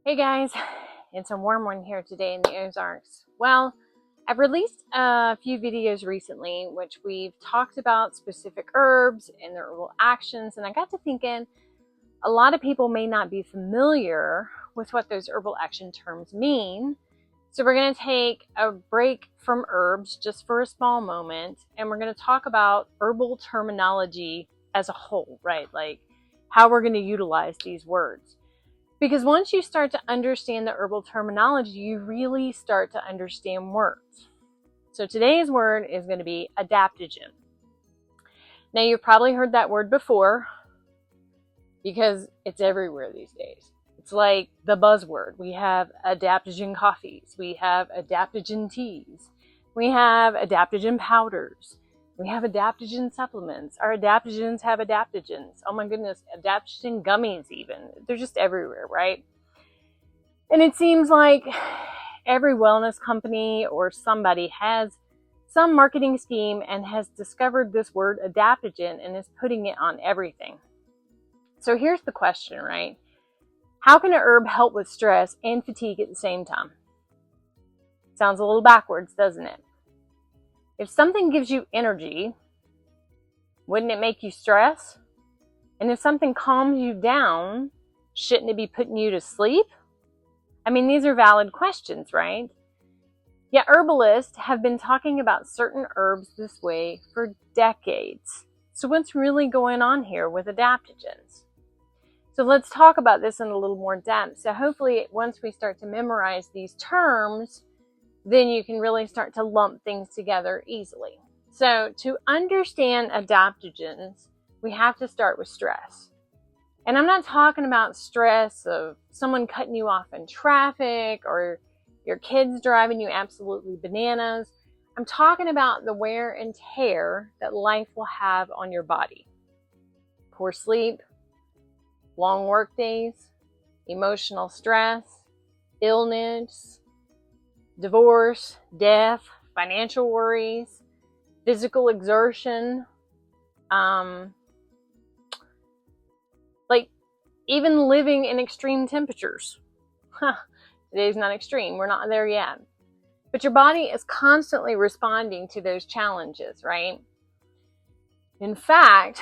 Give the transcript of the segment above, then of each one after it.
Hey guys, it's a warm one here today in the Ozarks. Well, I've released a few videos recently which we've talked about specific herbs and their herbal actions, and I got to thinking a lot of people may not be familiar with what those herbal action terms mean. So we're going to take a break from herbs just for a small moment, and we're going to talk about herbal terminology as a whole, right? Like how we're going to utilize these words. Because once you start to understand the herbal terminology, you really start to understand words. So today's word is going to be adaptogen. Now you've probably heard that word before because it's everywhere these days. It's like the buzzword. We have adaptogen coffees. We have adaptogen teas. We have adaptogen powders. We have adaptogen supplements. Our adaptogens have adaptogens. Oh my goodness, adaptogen gummies even. They're just everywhere, right? And it seems like every wellness company or somebody has some marketing scheme and has discovered this word adaptogen and is putting it on everything. So here's the question, right? How can an herb help with stress and fatigue at the same time? Sounds a little backwards, doesn't it? If something gives you energy, wouldn't it make you stress? And if something calms you down, shouldn't it be putting you to sleep? I mean, these are valid questions, right? Yet herbalists have been talking about certain herbs this way for decades. So what's really going on here with adaptogens? So let's talk about this in a little more depth. So hopefully once we start to memorize these terms, then you can really start to lump things together easily. So to understand adaptogens, we have to start with stress. And I'm not talking about stress of someone cutting you off in traffic or your kids driving you absolutely bananas. I'm talking about the wear and tear that life will have on your body. Poor sleep, long work days, emotional stress, illness, divorce, death, financial worries, physical exertion, like even living in extreme temperatures. Today's not extreme, we're not there yet. But your body is constantly responding to those challenges, right? In fact,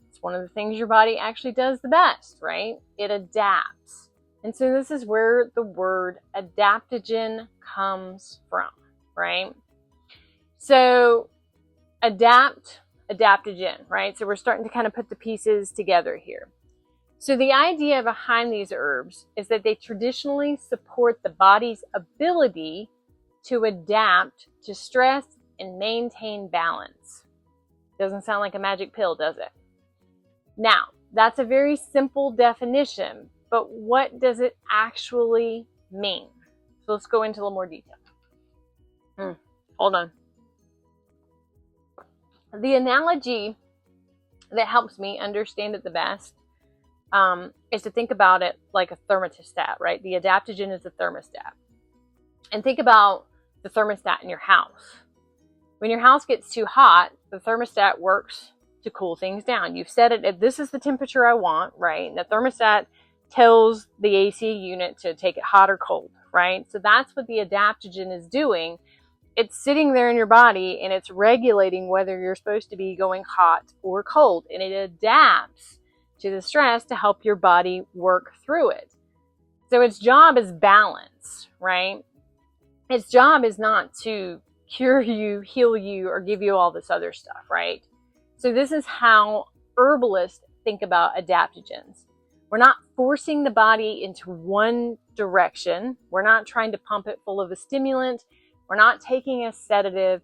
it's one of the things your body actually does the best, right? It adapts. And so this is where the word adaptogen comes from, right? So adaptogen, right? So we're starting to kind of put the pieces together here. So the idea behind these herbs is that they traditionally support the body's ability to adapt to stress and maintain balance. Doesn't sound like a magic pill, does it? Now, that's a very simple definition, but what does it actually mean? So let's go into a little more detail. Hold on. The analogy that helps me understand it the best is to think about it like a thermostat, right? The adaptogen is a thermostat. And think about the thermostat in your house. When your house gets too hot, the thermostat works to cool things down. You've set it at this is the temperature I want, right? And the thermostat tells the AC unit to take it hot or cold, right? So that's what the adaptogen is doing. It's sitting there in your body and it's regulating whether you're supposed to be going hot or cold. And it adapts to the stress to help your body work through it. So its job is balance, right? Its job is not to cure you, heal you, or give you all this other stuff, right? So this is how herbalists think about adaptogens. We're not forcing the body into one direction. We're not trying to pump it full of a stimulant. We're not taking a sedative.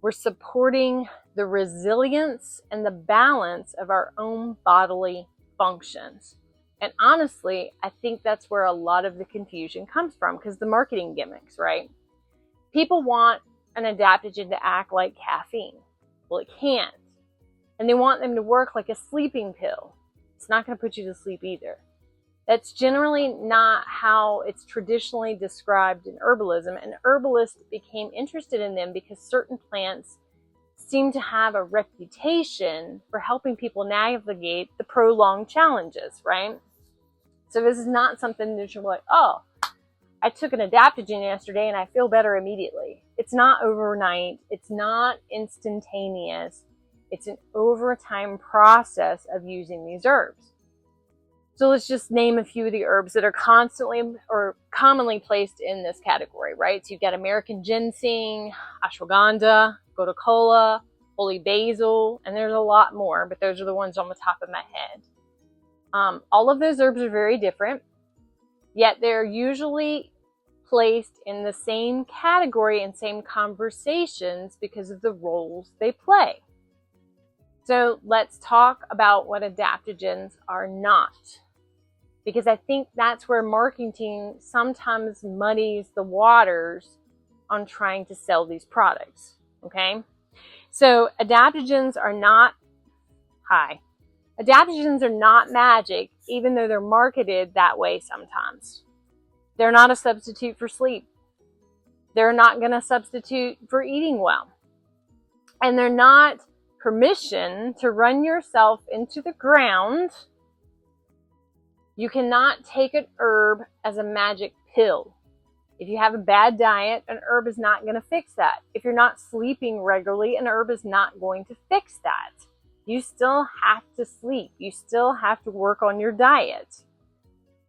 We're supporting the resilience and the balance of our own bodily functions. And honestly, I think that's where a lot of the confusion comes from, because the marketing gimmicks, right? People want an adaptogen to act like caffeine. Well, it can't. And they want them to work like a sleeping pill. It's not going to put you to sleep either. That's generally not how it's traditionally described in herbalism, and herbalists became interested in them because certain plants seem to have a reputation for helping people navigate the prolonged challenges, right? So this is not something that you're like, oh, I took an adaptogen yesterday and I feel better immediately. It's not overnight. It's not instantaneous. It's an overtime process of using these herbs. So let's just name a few of the herbs that are constantly or commonly placed in this category, right? So you've got American ginseng, ashwagandha, gotu kola, holy basil, and there's a lot more, but those are the ones on the top of my head. All of those herbs are very different, yet they're usually placed in the same category and same conversations because of the roles they play. So let's talk about what adaptogens are not, because I think that's where marketing sometimes muddies the waters on trying to sell these products, okay? So adaptogens are not magic, even though they're marketed that way sometimes. They're not a substitute for sleep. They're not going to substitute for eating well. And they're not permission to run yourself into the ground. You cannot take an herb as a magic pill. If you have a bad diet, an herb is not going to fix that. If you're not sleeping regularly, an herb is not going to fix that. You still have to sleep. You still have to work on your diet.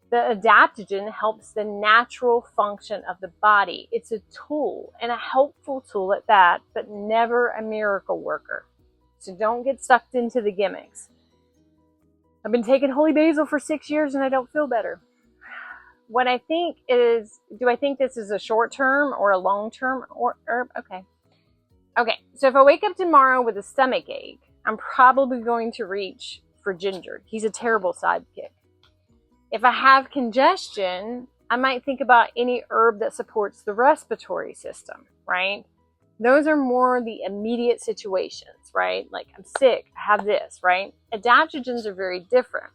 The adaptogen helps the natural function of the body. It's a tool, and a helpful tool at that, but never a miracle worker. So don't get sucked into the gimmicks. I've been taking holy basil for 6 years and I don't feel better. What I think is, do I think this is a short-term or a long-term herb? Okay, so if I wake up tomorrow with a stomach ache, I'm probably going to reach for ginger. He's a terrible sidekick. If I have congestion, I might think about any herb that supports the respiratory system, right? Those are more the immediate situations, right? Like I'm sick, I have this, right? Adaptogens are very different.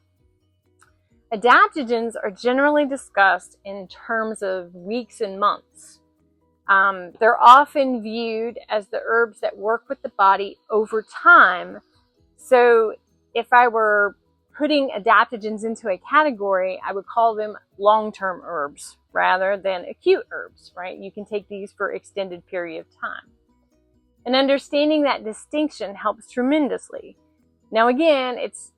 Adaptogens are generally discussed in terms of weeks and months. They're often viewed as the herbs that work with the body over time. So if I were putting adaptogens into a category, I would call them long-term herbs rather than acute herbs, right? You can take these for extended period of time. And understanding that distinction helps tremendously. Now again, it's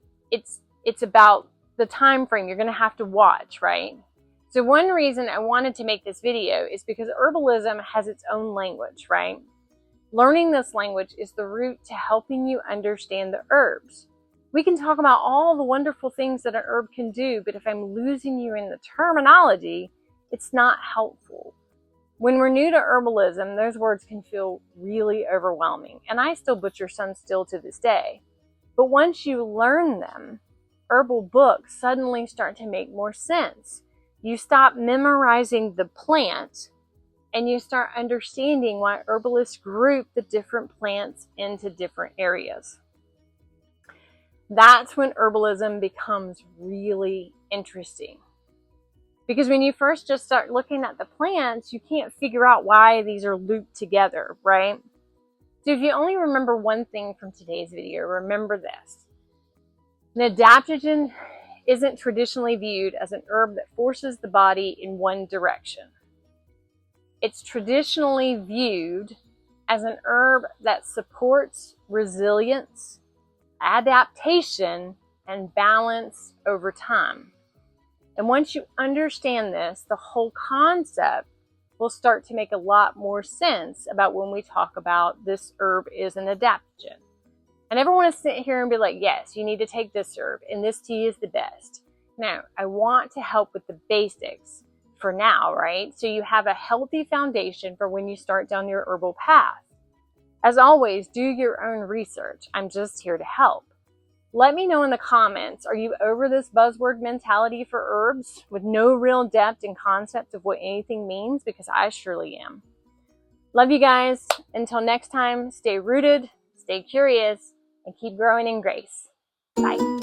about the time frame you're going to have to watch, right? So one reason I wanted to make this video is because herbalism has its own language, right? Learning this language is the route to helping you understand the herbs. We can talk about all the wonderful things that an herb can do, but if I'm losing you in the terminology, it's not helpful. When we're new to herbalism, those words can feel really overwhelming, and I still butcher some still to this day. But once you learn them, herbal books suddenly start to make more sense. You stop memorizing the plant and you start understanding why herbalists group the different plants into different areas. That's when herbalism becomes really interesting. Because when you first just start looking at the plants, you can't figure out why these are looped together, right? So if you only remember one thing from today's video, remember this. An adaptogen isn't traditionally viewed as an herb that forces the body in one direction. It's traditionally viewed as an herb that supports resilience, adaptation, and balance over time. And once you understand this, the whole concept will start to make a lot more sense about when we talk about this herb is an adaptogen. I never want to sit here and be like, yes, you need to take this herb and this tea is the best. No, I want to help with the basics for now, right? So you have a healthy foundation for when you start down your herbal path. As always, do your own research. I'm just here to help. Let me know in the comments, are you over this buzzword mentality for herbs with no real depth and concept of what anything means? Because I surely am. Love you guys. Until next time, stay rooted, stay curious, and keep growing in grace. Bye.